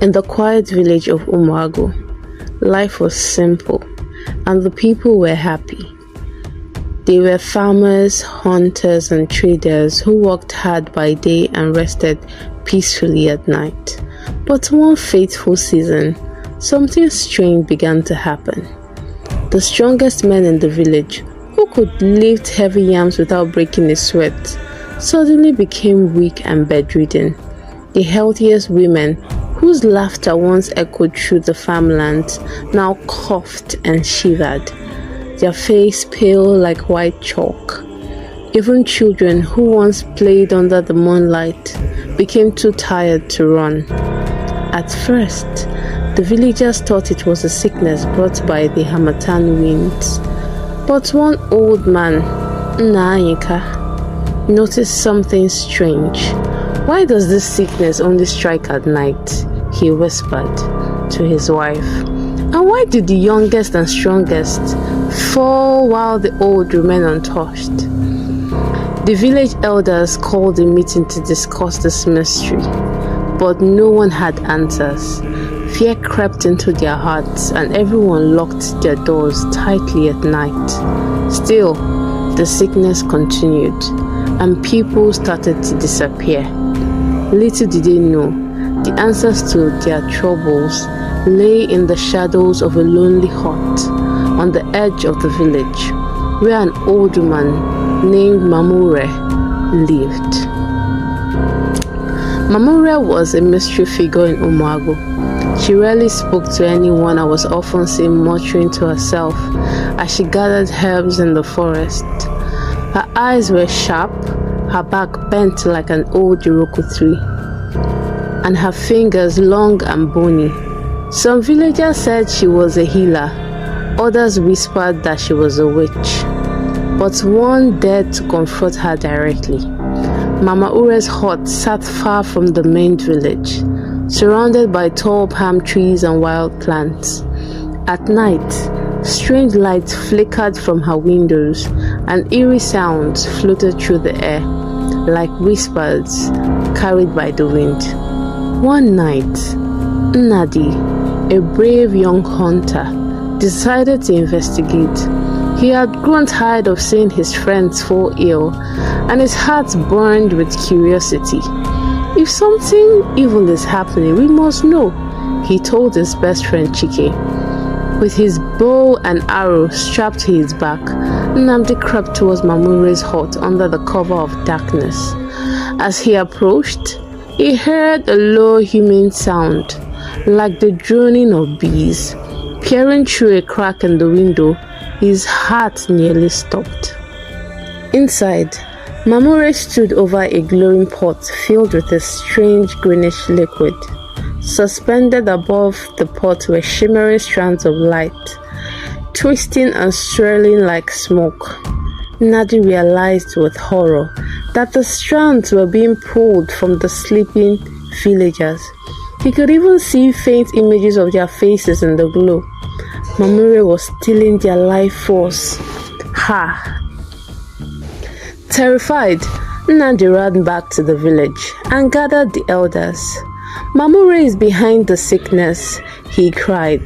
In the quiet village of Umuagu, life was simple and the people were happy. They were farmers, hunters, and traders who worked hard by day and rested peacefully at night. But one fateful season, something strange began to happen. The strongest men in the village, who could lift heavy yams without breaking a sweat, suddenly became weak and bedridden. The healthiest women, whose laughter once echoed through the farmlands, now coughed and shivered, their face pale like white chalk. Even children who once played under the moonlight became too tired to run. At first, the villagers thought it was a sickness brought by the harmattan winds. But one old man, Nnaanyika, noticed something strange. "Why does this sickness only strike at night?" he whispered to his wife. "And why do the youngest and strongest fall while the old remain untouched?" The village elders called a meeting to discuss this mystery, but no one had answers. Fear crept into their hearts and everyone locked their doors tightly at night. Still, the sickness continued and people started to disappear. Little did they know, the answers to their troubles lay in the shadows of a lonely hut on the edge of the village, where an old woman named Mamure lived. Mamure was a mystery figure in Umuagu. She rarely spoke to anyone and was often seen muttering to herself as she gathered herbs in the forest. Her eyes were sharp, her back bent like an old Iroko tree, and her fingers long and bony. Some villagers said she was a healer, others whispered that she was a witch, but one dared to confront her directly. Mama Ure's hut sat far from the main village, surrounded by tall palm trees and wild plants. At night, strange lights flickered from her windows and eerie sounds floated through the air, like whispers carried by the wind. One night, Nnadi, a brave young hunter, decided to investigate. He had grown tired of seeing his friends fall ill, and his heart burned with curiosity. "If something evil is happening, we must know," he told his best friend Chike. With his bow and arrow strapped to his back, Nnamdi crept towards Mamure's hut under the cover of darkness. As he approached, he heard a low humming sound, like the droning of bees. Peering through a crack in the window, his heart nearly stopped. Inside, Mamure stood over a glowing pot filled with a strange greenish liquid. Suspended above the pot were shimmering strands of light, twisting and swirling like smoke. Nnadi realized with horror that the strands were being pulled from the sleeping villagers. He could even see faint images of their faces in the glow. Mamure was stealing their life force. Ha! Terrified, Nnadi ran back to the village and gathered the elders. "Mamure is behind the sickness," he cried.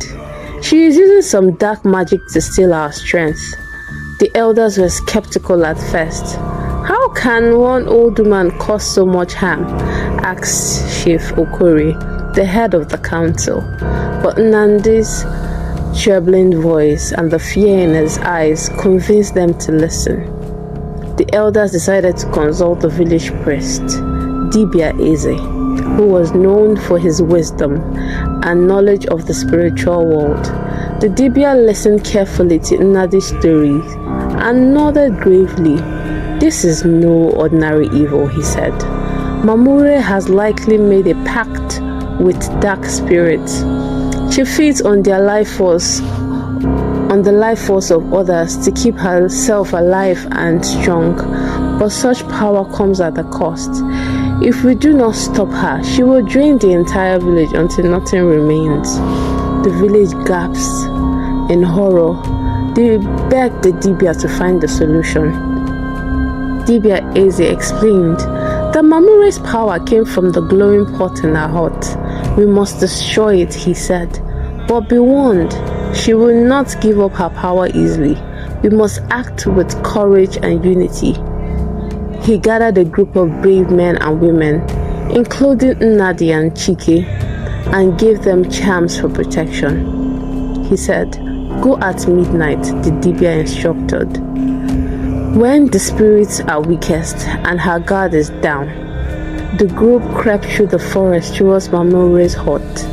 "She is using some dark magic to steal our strength." The elders were skeptical at first. "How can one old woman cause so much harm?" asked Chief Okori, the head of the council. But Nnamdi's trembling voice and the fear in his eyes convinced them to listen. The elders decided to consult the village priest, Dibia Eze, who was known for his wisdom and knowledge of the spiritual world. The Dibia listened carefully to Nnadi's story and nodded gravely. "This is no ordinary evil," he said. "Mamure has likely made a pact with dark spirits. She feeds on their life force, on the life force of others to keep herself alive and strong. But such power comes at a cost. If we do not stop her, she will drain the entire village until nothing remains." The village gasped in horror. They begged the Dibia to find the solution. Dibia Eze explained that Mamure's power came from the glowing pot in her hut. We must destroy it, he said. But be warned, she will not give up her power easily. We must act with courage and unity. He gathered a group of brave men and women, including Nnadi and Chike, and gave them charms for protection. He said, "Go at midnight," the Dibia instructed. When the spirits are weakest and her guard is down, the group crept through the forest towards Mamure's hut,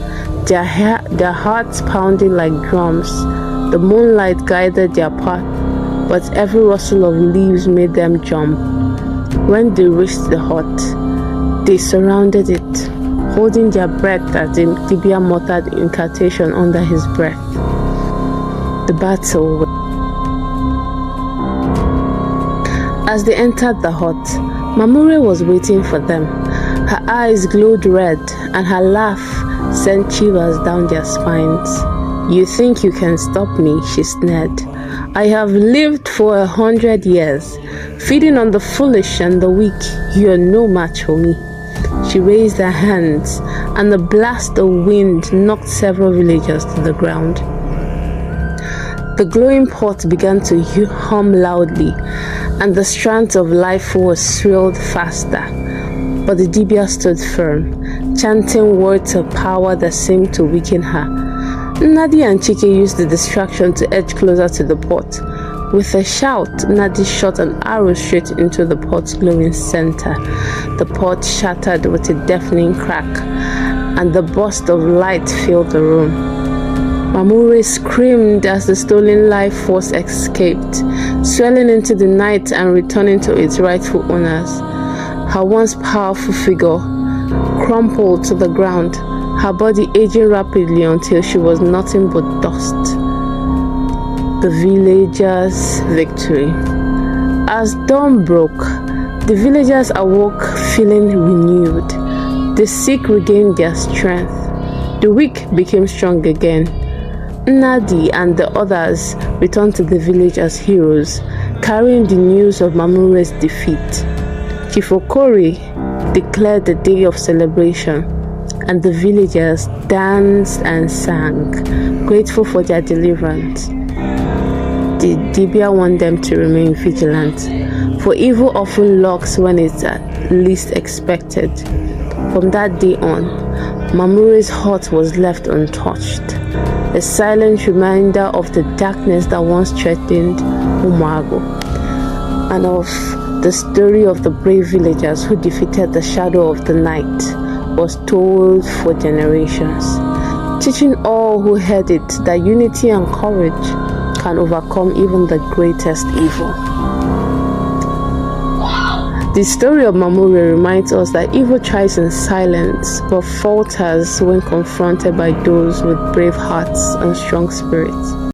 their hearts pounding like drums. The moonlight guided their path, but every rustle of leaves made them jump. When they reached the hut, they surrounded it, holding their breath as the Dibia muttered incantation under his breath. The battle. As they entered the hut, Mamure was waiting for them. Her eyes glowed red, and her laugh sent shivers down their spines. "You think you can stop me?" she sneered. "I have lived for 100 years, feeding on the foolish and the weak. You are no match for me." She raised her hands, and a blast of wind knocked several villagers to the ground. The glowing pot began to hum loudly, and the strands of life force swirled faster. But the Dibia stood firm, chanting words of power that seemed to weaken her. Nnadi and Chike used the distraction to edge closer to the pot. With a shout, Nnadi shot an arrow straight into the pot's glowing center. The pot shattered with a deafening crack, and the burst of light filled the room. Mamure screamed as the stolen life force escaped, swelling into the night and returning to its rightful owners. Her once powerful figure crumpled to the ground, her body aging rapidly until she was nothing but dust. The villagers' victory. As dawn broke, the villagers awoke feeling renewed. The sick regained their strength. The weak became strong again. Nnadi and the others returned to the village as heroes, carrying the news of Mamure's defeat. Chief Okori declared the day of celebration, and the villagers danced and sang, grateful for their deliverance. The Dibia warned them to remain vigilant, for evil often lurks when it's least expected. From that day on, Mamure's hut was left untouched, a silent reminder of the darkness that once threatened Umuago, and of the story of the brave villagers who defeated the shadow of the night was told for generations, teaching all who heard it that unity and courage can overcome even the greatest evil. The story of Mamure reminds us that evil thrives in silence but falters when confronted by those with brave hearts and strong spirits.